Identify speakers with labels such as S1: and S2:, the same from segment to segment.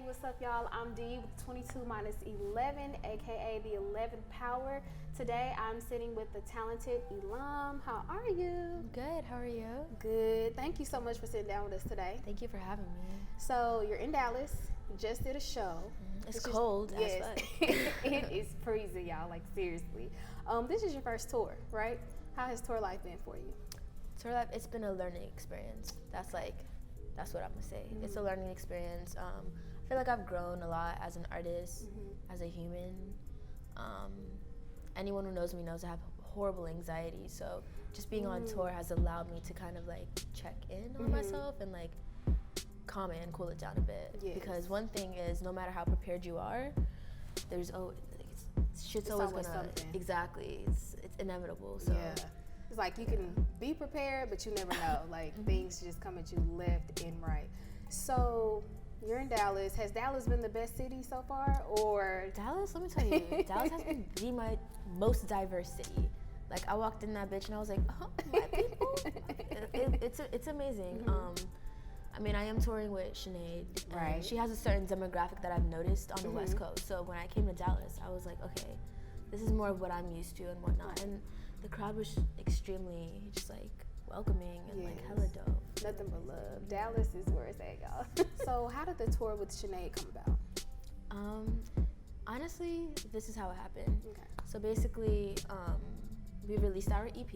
S1: what's up, y'all? I'm D with 22 minus 11, aka the 11th power. Today I'm sitting with the talented Ilham. How are you?
S2: Good, how are you?
S1: Good. Thank you so much for sitting down with us today.
S2: Thank you for having me.
S1: So, you're in Dallas, you just did a show.
S2: It's cold as fuck.
S1: It is freezing, y'all, like seriously. This is your first tour, right? How has tour life been for you?
S2: Tour life, it's been a learning experience. That's what I'm gonna say. Mm-hmm. It's a learning experience. I feel like I've grown a lot as an artist, as a human. Anyone who knows me knows I have horrible anxiety, so just being on tour has allowed me to kind of like check in on myself and like calm it and cool it down a bit.
S1: Yes.
S2: Because one thing is, no matter how prepared you are, there's shit's always gonna
S1: something.
S2: Exactly. It's inevitable. So
S1: yeah. It's like you can be prepared, but you never know. Like things just come at you left and right. So you're in Dallas. Has Dallas been the best city so far, or
S2: Dallas? Let me tell you, Dallas has been the most diverse city. Like I walked in that bitch and I was like, oh, my people. It's amazing. I mean, I am touring with Sinead.
S1: Right.
S2: She has a certain demographic that I've noticed on the West Coast. So when I came to Dallas, I was like, okay, this is more of what I'm used to and whatnot. And the crowd was extremely just like welcoming and like hella dope.
S1: Nothing but love. Dallas is where it's at, y'all. So how did the tour with Sinead come about?
S2: Honestly, this is how it happened.
S1: Okay.
S2: So basically, we released our EP,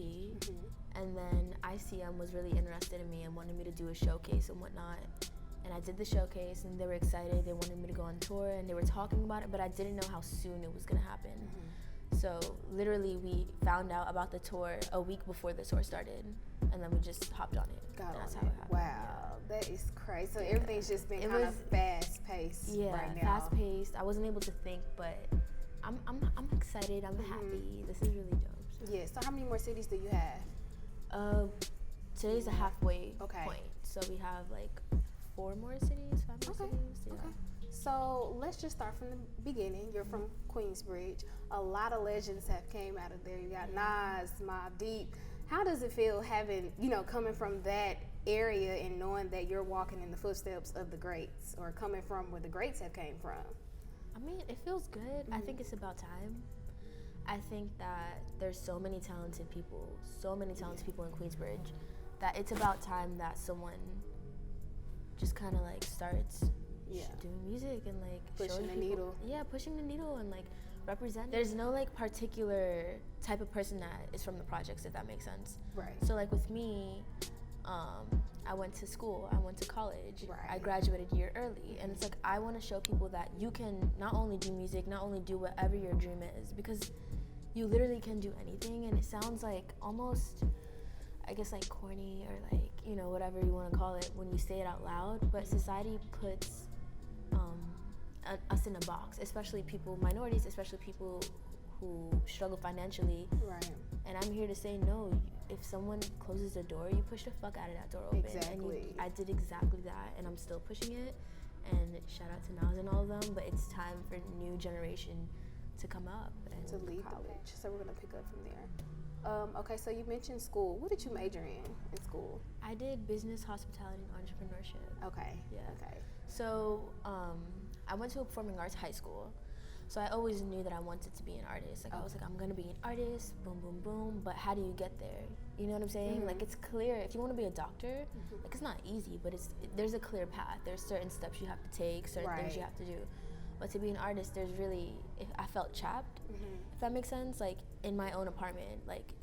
S2: and then ICM was really interested in me and wanted me to do a showcase and whatnot. And I did the showcase, and they were excited. They wanted me to go on tour, and they were talking about it, but I didn't know how soon it was gonna happen. So literally, we found out about the tour a week before the tour started, and then we just hopped on it. That's how it happened.
S1: Wow, that is crazy. So everything's just been kind of fast paced right now.
S2: Fast paced. I wasn't able to think, but I'm excited. I'm happy. This is really dope. So.
S1: Yeah. So how many more cities do you have?
S2: Today's a halfway
S1: point.
S2: So we have like 5 more cities. Yeah.
S1: Okay. So let's just start from the beginning. You're from Queensbridge. A lot of legends have came out of there. You got Nas, Mobb Deep. How does it feel having, coming from that area and knowing that you're walking in the footsteps of the greats, or coming from where the greats have came from?
S2: I mean, it feels good. I think it's about time. I think that there's so many talented people in Queensbridge, that it's about time that someone just kind of like starts doing music and like
S1: pushing the needle.
S2: Yeah, pushing the needle and like representing. There's no like particular type of person that is from the projects, if that makes sense.
S1: Right.
S2: So like with me, I went to school, I went to college,
S1: right.
S2: I graduated a year early, and it's like I want to show people that you can not only do music, not only do whatever your dream is, because you literally can do anything. And it sounds like almost, I guess, like corny or like, whatever you want to call it when you say it out loud, but society puts us in a box, especially minorities, especially people who struggle financially.
S1: Right.
S2: And I'm here to say, no, if someone closes the door, you push the fuck out of that door open.
S1: Exactly.
S2: And I did exactly that, and I'm still pushing it. And shout out to Nas and all of them, but it's time for new generation to come up and
S1: to lead the bitch. So we're gonna pick up from there. Okay, so you mentioned school. What did you major in school?
S2: I did business, hospitality, and entrepreneurship.
S1: Okay.
S2: Yeah.
S1: Okay.
S2: So I went to a performing arts high school. So I always knew that I wanted to be an artist. Like I was like, I'm gonna be an artist, boom, boom, boom. But how do you get there? You know what I'm saying? Like it's clear. If you want to be a doctor, like it's not easy, but there's a clear path. There's certain steps you have to take, certain things you have to do. But to be an artist, I felt trapped. If that makes sense. Like in my own apartment, like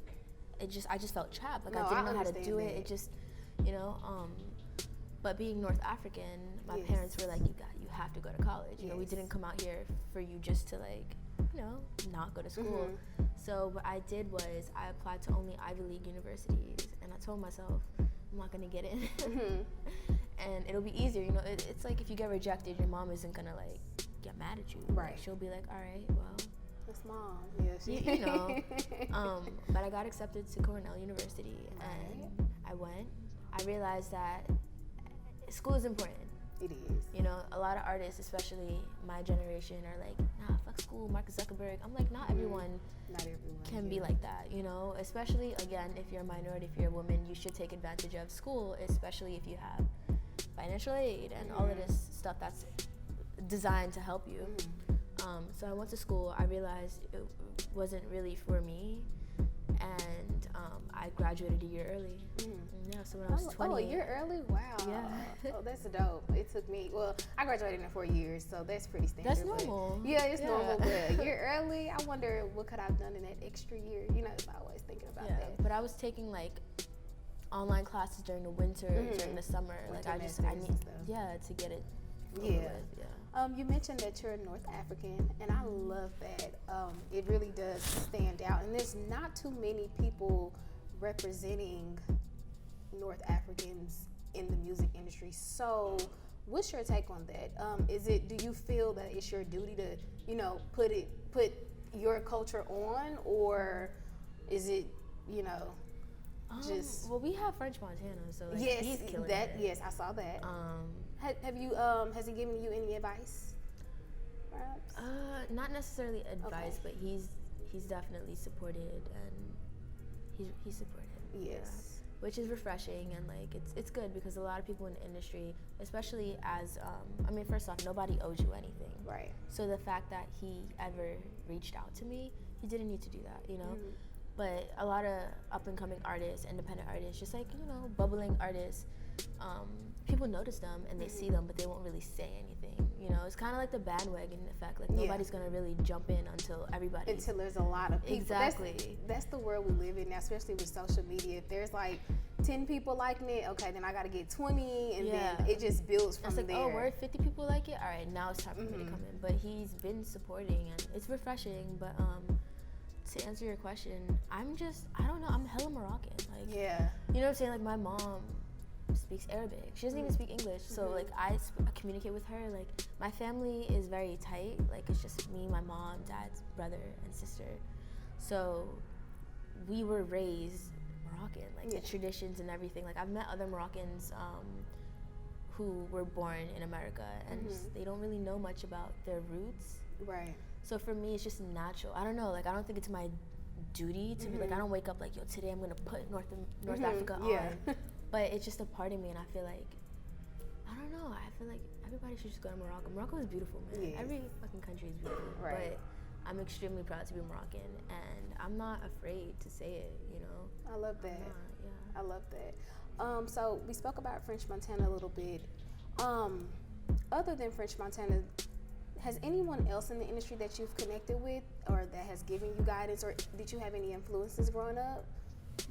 S2: I just felt trapped. Like I didn't know how to do it. It just, But being North African, my parents were like, you have to go to college. We didn't come out here for you just to like, not go to school. So what I did was I applied to only Ivy League universities, and I told myself I'm not gonna get in, and it'll be easier. It's like if you get rejected, your mom isn't gonna like get mad at you.
S1: Right.
S2: Like, she'll be like, all right, well.
S1: That's mom. Yeah.
S2: But I got accepted to Cornell University, and I went. I realized that school is important.
S1: It is.
S2: A lot of artists, especially my generation, are like, nah, fuck school, Mark Zuckerberg. I'm like, not everyone can be like that, Especially, again, if you're a minority, if you're a woman, you should take advantage of school, especially if you have financial aid and all of this stuff that's designed to help you. So I went to school. I realized it wasn't really for me, and I graduated a year early. Yeah, so when I was 20.
S1: Oh, a year early? Wow.
S2: Yeah.
S1: Oh, that's dope. It took me, well, I graduated in 4 years, so that's pretty standard.
S2: That's normal.
S1: Yeah, it's normal, but a year early, I wonder what could I have done in that extra year. You know, I'm always thinking about that.
S2: But I was taking like online classes during the winter, during the summer.
S1: Winter
S2: like I need to get it over with.
S1: You mentioned that you're North African, and I love that. It really does stand out, and there's not too many people representing North Africans in the music industry. So, what's your take on that? Do you feel that it's your duty to, you know, put your culture on, or is it, you know, just?
S2: Well, we have French Montana, so like,
S1: yes,
S2: he's killing
S1: that.
S2: it.
S1: Yes, I saw that. Have you? Has he given you any advice? Perhaps?
S2: Not necessarily advice, but he's definitely supported, and he's supported.
S1: Yes.
S2: Yeah. Which is refreshing, and like it's good because a lot of people in the industry, especially as I mean, first off, nobody owes you anything.
S1: Right.
S2: So the fact that he ever reached out to me, he didn't need to do that, you know. But a lot of up and coming artists, independent artists, just like, you know, bubbling artists, people notice them and they see them, but they won't really say anything. You know, it's kind of like the bandwagon effect. Like nobody's gonna really jump in until
S1: there's a lot of people.
S2: Exactly.
S1: That's the world we live in now, especially with social media. If there's like 10 people liking it, okay, then I gotta get 20, and then it just builds from there.
S2: Oh, we're 50 people like it. All right, now it's time for me to come in. But he's been supporting, and it's refreshing. But to answer your question, I don't know. I'm hella Moroccan. Like, you know what I'm saying? Like, my mom speaks Arabic. She doesn't even speak English. So, like, I communicate with her. Like, my family is very tight. Like, it's just me, my mom, dad's brother, and sister. So, we were raised Moroccan. Like, the traditions and everything. Like, I've met other Moroccans who were born in America, and they don't really know much about their roots.
S1: Right.
S2: So for me, it's just natural. I don't know. Like, I don't think it's my duty to be like, I don't wake up like, yo, today I'm going to put North Africa on. But it's just a part of me, and I feel like, I don't know. I feel like everybody should just go to Morocco. Morocco is beautiful, man.
S1: Yes.
S2: Every fucking country is beautiful.
S1: Right.
S2: But I'm extremely proud to be Moroccan, and I'm not afraid to say it, you know?
S1: I love that.
S2: Yeah.
S1: I love that. So we spoke about French Montana a little bit. Other than French Montana, has anyone else in the industry that you've connected with or that has given you guidance, or did you have any influences growing up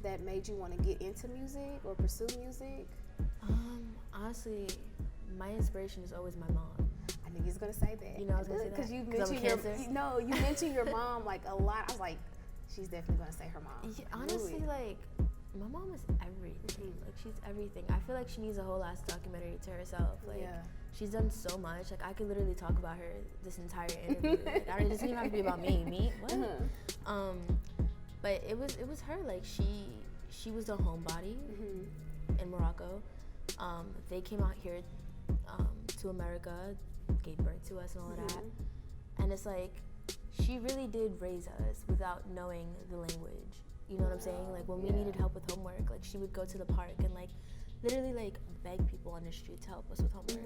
S1: that made you want to get into music or pursue music?
S2: Honestly, my inspiration is always my mom.
S1: I knew you was gonna say that.
S2: You know, I was gonna say that
S1: because you mentioned you mentioned your mom like a lot. I was like, she's definitely gonna say her mom.
S2: Yeah, honestly, like, my mom is everything. Like, she's everything. I feel like she needs a whole ass documentary to herself. Like, she's done so much. Like, I could literally talk about her this entire interview. Like, it doesn't even have to be about me. Me? What? But it was her. Like, she was a homebody in Morocco. They came out here to America, gave birth to us and all of that. And it's like, she really did raise us without knowing the language. You know what I'm saying? Like, when we needed help with homework, like, she would go to the park and, like, literally, like, beg people on the street to help us with homework.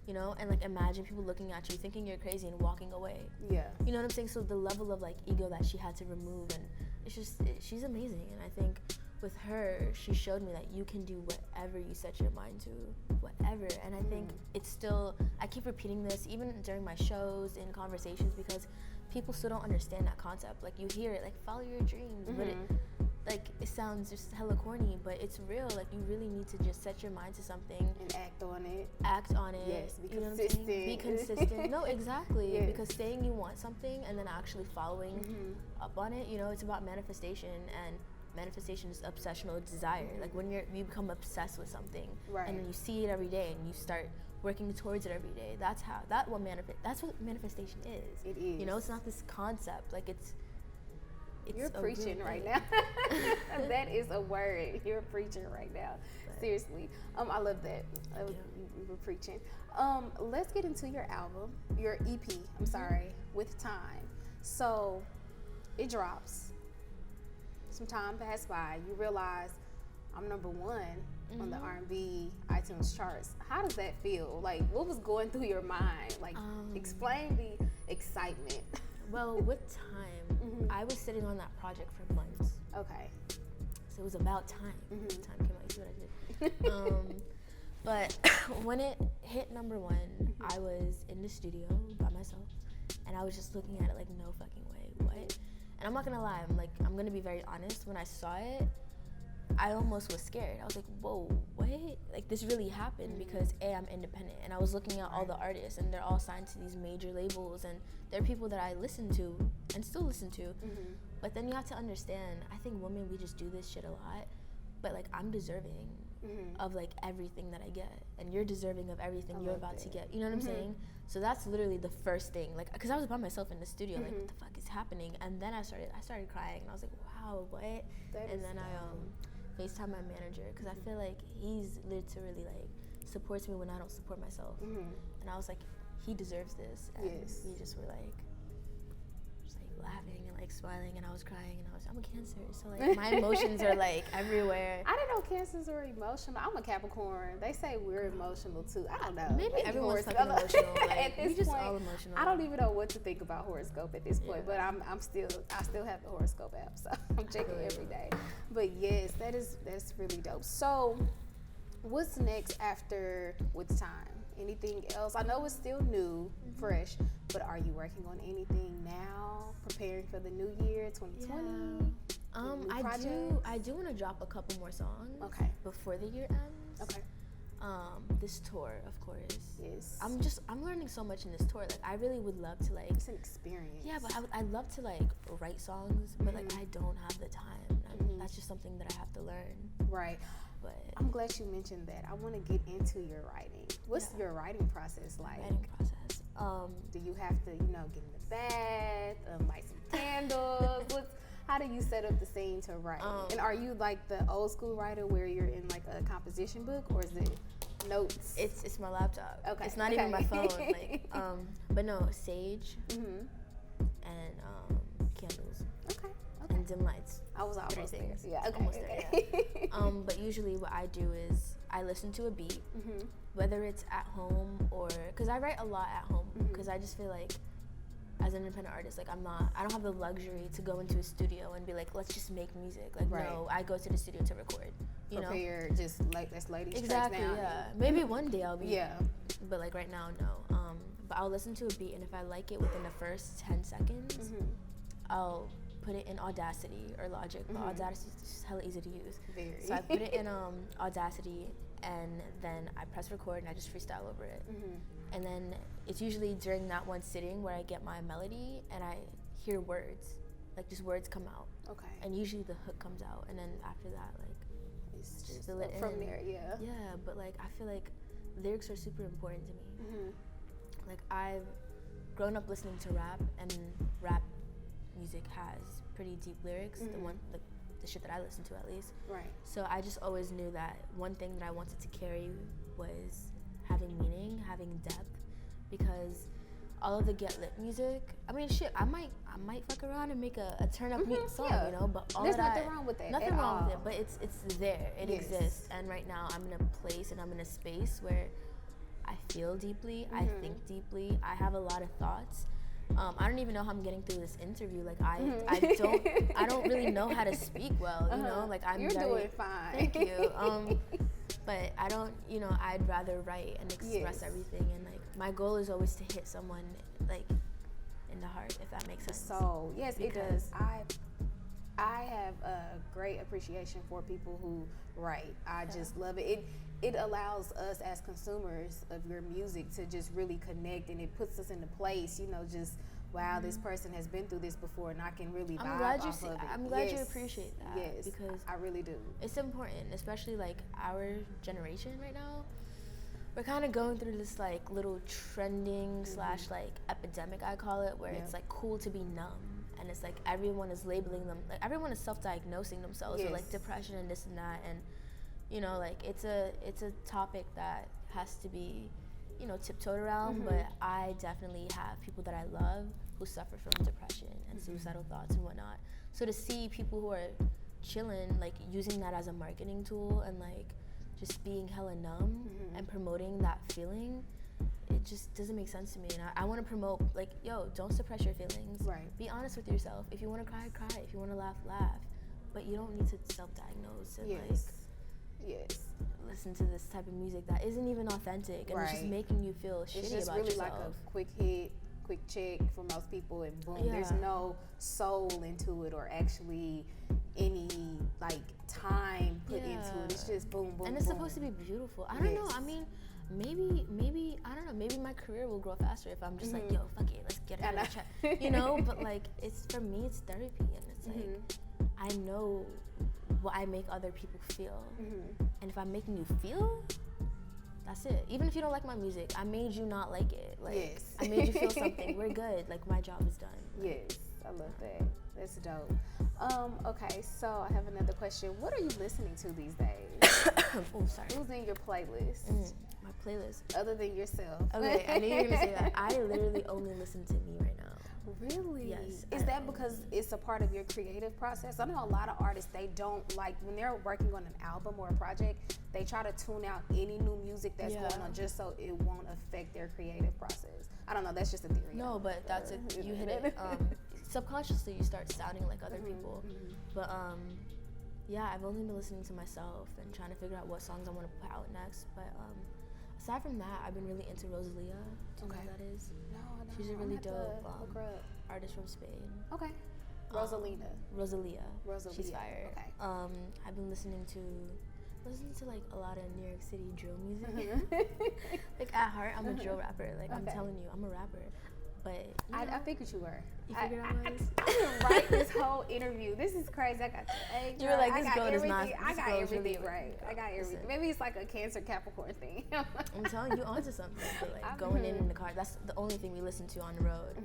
S2: You know? And, like, imagine people looking at you, thinking you're crazy and walking away. Yeah. You know what I'm saying? So the level of, like, ego that she had to remove, and it's just, she's amazing. And I think with her, she showed me that you can do whatever you set your mind to, whatever. And I think it's still, I keep repeating this even during my shows, in conversations, because people still don't understand that concept. Like, you hear it, like, follow your dreams, but it sounds just hella corny, but it's real. Like, you really need to just set your mind to something
S1: and act on it.
S2: Yes,
S1: be consistent.
S2: Be consistent. No, exactly. Yes. Because saying you want something and then actually following up on it, you know, it's about manifestation, and manifestation is obsessional desire. Like, when you become obsessed with something, and then you see it every day and you start working towards it every day, that's what manifestation is.
S1: It is.
S2: You know, it's not this concept. Like, it's
S1: you're preaching right now. That is a word. You're preaching right now. But seriously. I love that. You were preaching. Let's get into your album, your EP, I'm sorry, With Time. So it drops. Some time passed by. You realize I'm number one on the R&B iTunes charts. How does that feel? Like, what was going through your mind? Like, explain the excitement.
S2: Well, with time, I was sitting on that project for months.
S1: Okay.
S2: So it was about time. Time came out. You see what I did? But when it hit number one, I was in the studio by myself, and I was just looking at it like, no fucking way, what? And I'm not gonna lie, I'm gonna be very honest. When I saw it, I almost was scared. I was like, whoa, what? Like, this really happened because I'm independent, and I was looking at all the artists, and they're all signed to these major labels, and they're people that I listen to and still listen to. But then you have to understand, I think women, we just do this shit a lot, but like, I'm deserving of like everything that I get, and you're deserving of everything you're about to get. You know what I'm saying? So that's literally the first thing, like, because I was by myself in the studio, like, what the fuck is happening? And then I started crying, and I was like, wow, what? And then I FaceTime my manager, because I feel like he's literally like supports me when I don't support myself. And I was like, he deserves this. And we just were like laughing and like smiling, and I was crying, and I'm a Cancer, so like my emotions are like everywhere.
S1: I didn't know Cancers were emotional. I'm a Capricorn. They say we're emotional too. I don't know.
S2: Maybe everyone's fucking emotional. Like,
S1: at this
S2: we just
S1: point,
S2: all emotional.
S1: I don't even know what to think about horoscope at this point. But I still have the horoscope app, so I'm checking every day. But yes, that's really dope. So, what's next after With Time? Anything else? I know it's still new, fresh, but are you working on anything now? Preparing for the new year, 2020?
S2: I do want to drop a couple more songs.
S1: Okay.
S2: Before the year ends.
S1: Okay.
S2: This tour, of course.
S1: Yes.
S2: I'm learning so much in this tour. Like, I really would love to, like,
S1: it's an experience.
S2: Yeah, but I'd love to, like, write songs, but like, I don't have the time. That's just something that I have to learn.
S1: Right.
S2: But
S1: I'm glad you mentioned that. I want to get into your writing. What's your writing process like?
S2: Writing process.
S1: Do you have to, get in the bath, light some candles? How do you set up the scene to write? And are you like the old school writer where you're in like a composition book, or is it notes?
S2: It's my laptop.
S1: Okay.
S2: It's not even my phone. Like, but no, sage and candles.
S1: Okay.
S2: And dim lights.
S1: I was almost there. Yeah, okay.
S2: Almost there, yeah. But usually what I do is I listen to a beat, whether it's at home or, because I write a lot at home, because I just feel like as an independent artist, like I don't have the luxury to go into a studio and be like, let's just make music. Like, no, I go to the studio to record.
S1: Prepare, just like that's ladies'
S2: exactly,
S1: tracks now.
S2: Yeah. Maybe one day I'll be.
S1: Yeah.
S2: But like right now, no. But I'll listen to a beat, and if I like it within the first 10 seconds, I'll put it in Audacity or Logic. But Audacity is just hella easy to use.
S1: Very.
S2: So I put it in Audacity, and then I press record, and I just freestyle over it. And then it's usually during that one sitting where I get my melody and I hear words, like just words come out.
S1: Okay.
S2: And usually the hook comes out, and then after that, like,
S1: it's just
S2: fill it
S1: from
S2: in.
S1: there, yeah.
S2: Yeah, but like I feel like lyrics are super important to me. Like, I've grown up listening to rap, and rap music has pretty deep lyrics. The shit that I listen to, at least.
S1: Right.
S2: So I just always knew that one thing that I wanted to carry was having meaning, having depth, because all of the get lit music, I mean, shit, I might fuck around and make a turn up song, but all
S1: there's
S2: of that,
S1: nothing wrong with that.
S2: Nothing wrong with it, but it's there, it exists, and right now I'm in a place and I'm in a space where I feel deeply, I think deeply, I have a lot of thoughts. I don't even know how I'm getting through this interview. Like, I don't really know how to speak well, like
S1: You're doing fine.
S2: Thank you. But I don't, I'd rather write and express everything, and like my goal is always to hit someone like in the heart, if that makes sense.
S1: So yes, it does. I have a great appreciation for people who write. I just love it. It allows us as consumers of your music to just really connect, and it puts us in the place, just wow, this person has been through this before, and I can really vibe off of it.
S2: I'm glad you appreciate that.
S1: Yes, because I really do.
S2: It's important, especially like our generation right now. We're kind of going through this like little trending / like epidemic, I call it, where it's like cool to be numb. And it's like everyone is labeling them, like everyone is self-diagnosing themselves with like depression and this and that, and like it's a topic that has to be tiptoed around. But I definitely have people that I love who suffer from depression and suicidal thoughts and whatnot. So to see people who are chilling, like using that as a marketing tool and like just being hella numb and promoting that feeling, it just doesn't make sense to me. And I want to promote, like, yo, don't suppress your feelings.
S1: Right.
S2: Be honest with yourself. If you want to cry, cry. If you want to laugh, laugh. But you don't need to self-diagnose and listen to this type of music that isn't even authentic and it's just making you feel shitty about yourself. It's just really like a quick hit, quick check for most people, and boom, there's no soul into it or actually any like time put into it. It's just boom, boom, and it's
S1: boom.
S2: supposed to be beautiful. I don't know. I mean, maybe I don't know. Maybe my career will grow faster if I'm just like, yo, fuck it, let's get it out of the chat. You know, but like, it's for me, it's therapy, and it's like I know what I make other people feel, and if I'm making you feel, that's it. Even if you don't like my music, I made you not like it. Like, I made you feel something. We're good. Like, my job is done.
S1: Yes, I love that. That's dope. Okay, so I have another question. What are you listening to these days?
S2: Oh, sorry.
S1: Who's in your playlist?
S2: My playlist.
S1: Other than yourself.
S2: Okay, I knew you were gonna say that. I literally only listen to me right now.
S1: Really?
S2: Yes.
S1: Is that because it's a part of your creative process? I know a lot of artists, they don't like, when they're working on an album or a project, they try to tune out any new music that's going on just so it won't affect their creative process. I don't know, that's just a theory.
S2: No, but that's it. You hit it. Subconsciously, you start sounding like other people. But yeah, I've only been listening to myself and trying to figure out what songs I want to put out next. But aside from that, I've been really into Rosalia. Do you know who that is?
S1: No, I don't.
S2: She's a really dope
S1: look her up.
S2: artist from Spain.
S1: Okay. Rosalia.
S2: Rosalia. She's fire.
S1: Okay.
S2: I've been listening to like a lot of New York City drill music. Like, at heart, I'm a drill rapper. Like, I'm telling you, I'm a rapper. But
S1: I figured you were.
S2: You figured I was?
S1: I didn't write this whole interview. This is crazy. I got
S2: you were like, this girl is not.
S1: I got everything
S2: really
S1: right. I got everything. Maybe it's like a Cancer Capricorn thing.
S2: I'm telling you, onto something. But like going in the car, that's the only thing we listen to on the road.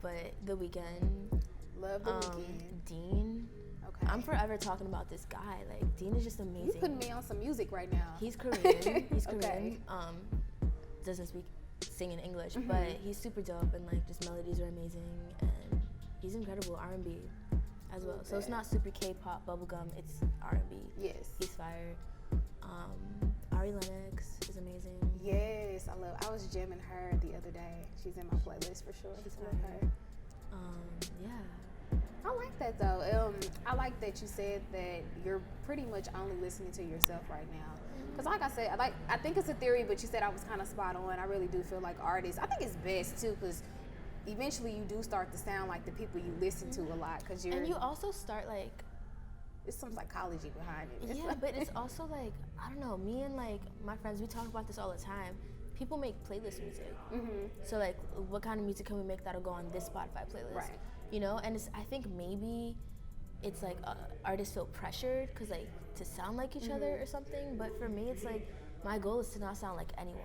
S2: But The Weeknd.
S1: Love The Weeknd.
S2: Dean. Okay. I'm forever talking about this guy. Like, Dean is just amazing.
S1: You putting me on some music right now.
S2: He's Korean. He's Korean. Doesn't sing in English, but he's super dope, and like, just melodies are amazing, and he's incredible. R&B as well. So it's not super K-pop bubblegum. It's R&B. Yes. He's fire. Ari Lennox is amazing.
S1: Yes, I was jamming her the other day. She's in my playlist for sure.
S2: She's
S1: fire.
S2: Her. Yeah.
S1: I like that though. I like that you said that you're pretty much only listening to yourself right now. Because like I said, I think it's a theory, but you said I was kind of spot on. I really do feel like artists, I think it's best too, because eventually you do start to sound like the people you listen to a lot.
S2: And you also start like,
S1: it's some psychology behind it.
S2: Yeah, but it's also like, I don't know, me and like my friends, we talk about this all the time. People make playlist music. So like, what kind of music can we make that'll go on this Spotify playlist? Right. You know, and I think maybe it's like artists feel pressured because like to sound like each other or something. But for me, it's like my goal is to not sound like anyone,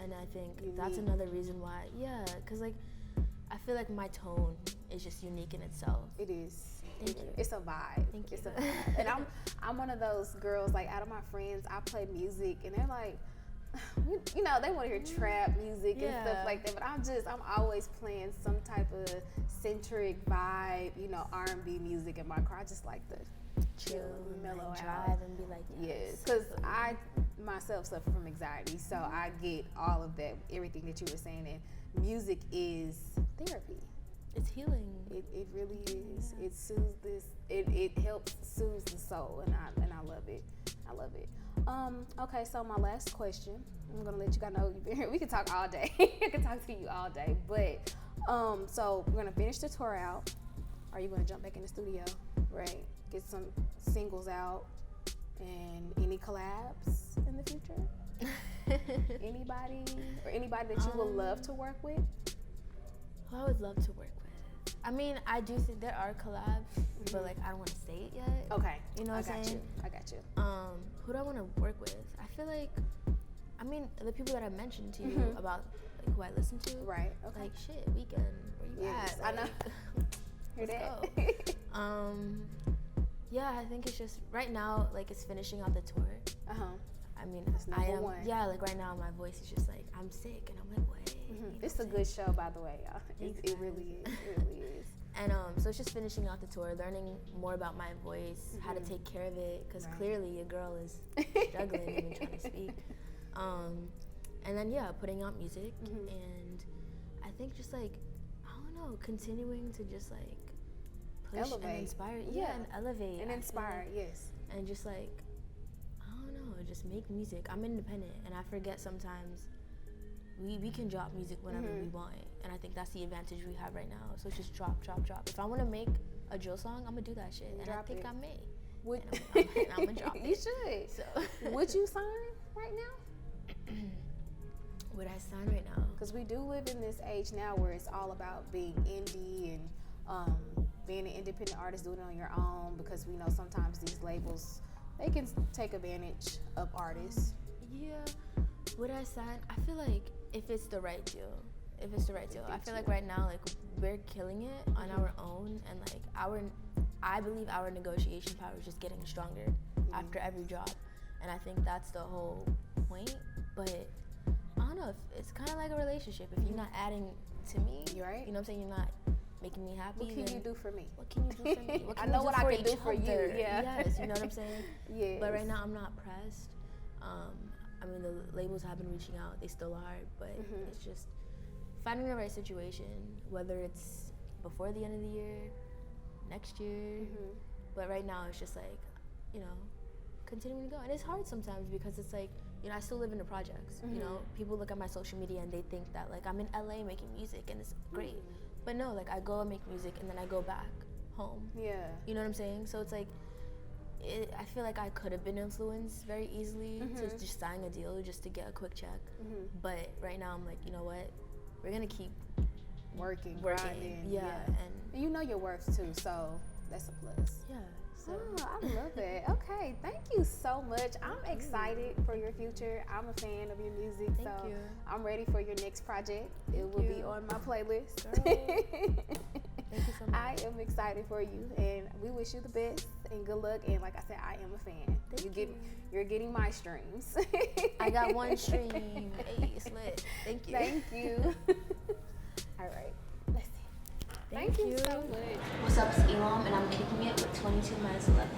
S2: and I think that's another reason why. Yeah, because like I feel like my tone is just unique in itself.
S1: It is.
S2: Thank you.
S1: It's a vibe.
S2: Thank you.
S1: It's a vibe. And I'm one of those girls, like, out of my friends, I play music and they're like, you know, they want to hear trap music and stuff like that, but I'm always playing some type of centric vibe, you know, R&B music in my car. I just like to chill and mellow
S2: and
S1: out.
S2: Drive and be like,
S1: yes, because I myself suffer from anxiety, so I get all of that, everything that you were saying, and music is therapy.
S2: It's healing.
S1: It really is. It soothes it helps soothe the soul, and I love it. I love it. Okay, so my last question. I'm gonna let you guys know you've been here. We can talk all day. I can talk to you all day. But so we're gonna finish the tour out. Are you gonna jump back in the studio? Right. Get some singles out, and any collabs in the future? Anybody that you would love to work with?
S2: Who I would love to work with. I mean, I do think there are collabs, but like I don't want to say it yet.
S1: Okay.
S2: You know what I'm saying?
S1: I got you.
S2: Who do I want to work with? I feel like, I mean, the people that I mentioned to you about like who I listen to.
S1: Right. Okay.
S2: Like, shit, Weekend. Where you at?
S1: Like, I know.
S2: Let's go. Yeah, I think it's just right now, like, it's finishing out the tour. I mean, I am. One. Yeah, like right now, my voice is just like, I'm sick, and I'm like, wait.
S1: It's a good show, by the way, y'all. It really is. It really is.
S2: And so it's just finishing out the tour, learning more about my voice, how to take care of it, because clearly a girl is struggling even trying to speak. And then putting out music, and I think just like, I don't know, continuing to just like push
S1: elevate.
S2: and inspire, and elevate
S1: and inspire, yes,
S2: and just like, I don't know, just make music. I'm independent, and I forget sometimes we can drop music whenever we want, and I think that's the advantage we have right now. So just drop. If I want to make a drill song, I'm gonna do that shit, and I think I may. I'm gonna drop it.
S1: You should. So, would you sign right now?
S2: Would I sign right now?
S1: Because we do live in this age now where it's all about being indie and being an independent artist, doing it on your own. Because we know sometimes these labels, they can take advantage of artists.
S2: Yeah. Would I sign? I feel like if it's the right deal. I feel like right now, like, we're killing it on our own, and like I believe our negotiation power is just getting stronger after every drop, and I think that's the whole point. But I don't know, if it's kind of like a relationship. If you're not adding to me,
S1: You're right.
S2: You know what I'm saying? You're not making me happy.
S1: What can you do for me?
S2: What can you do for me? What can
S1: I know
S2: we
S1: what
S2: do
S1: I
S2: for
S1: can do
S2: each
S1: for you.
S2: other?
S1: Yeah.
S2: Yes, you know what I'm saying?
S1: Yes.
S2: But right now, I'm not pressed. I mean, the labels have been reaching out. They still are, but it's just finding the right situation, whether it's before the end of the year, next year. But right now, it's just like, you know, continuing to go. And it's hard sometimes because it's like, you know, I still live in the projects. You know, people look at my social media and they think that like I'm in LA making music and it's great. But no, like I go and make music and then I go back home.
S1: Yeah.
S2: You know what I'm saying? So it's like, I feel like I could have been influenced very easily to just sign a deal just to get a quick check. But right now I'm like, you know what? We're gonna keep
S1: working.
S2: grinding. Yeah.
S1: And you know your worth too, so that's a plus.
S2: Yeah. So.
S1: Oh, I love that. Okay, thank you so much. I'm excited for your future. I'm a fan of your music,
S2: Thank you.
S1: I'm ready for your next project. It will be on my playlist.
S2: Thank you so much.
S1: I am excited for you, and we wish you the best and good luck. And like I said, I am a fan. You're getting my streams.
S2: I got one stream. Hey, it's lit. Thank you.
S1: Thank you. All right. Let's see. Thank you so much.
S2: What's up, it's Ilham, and I'm kicking it with 22 minutes 11.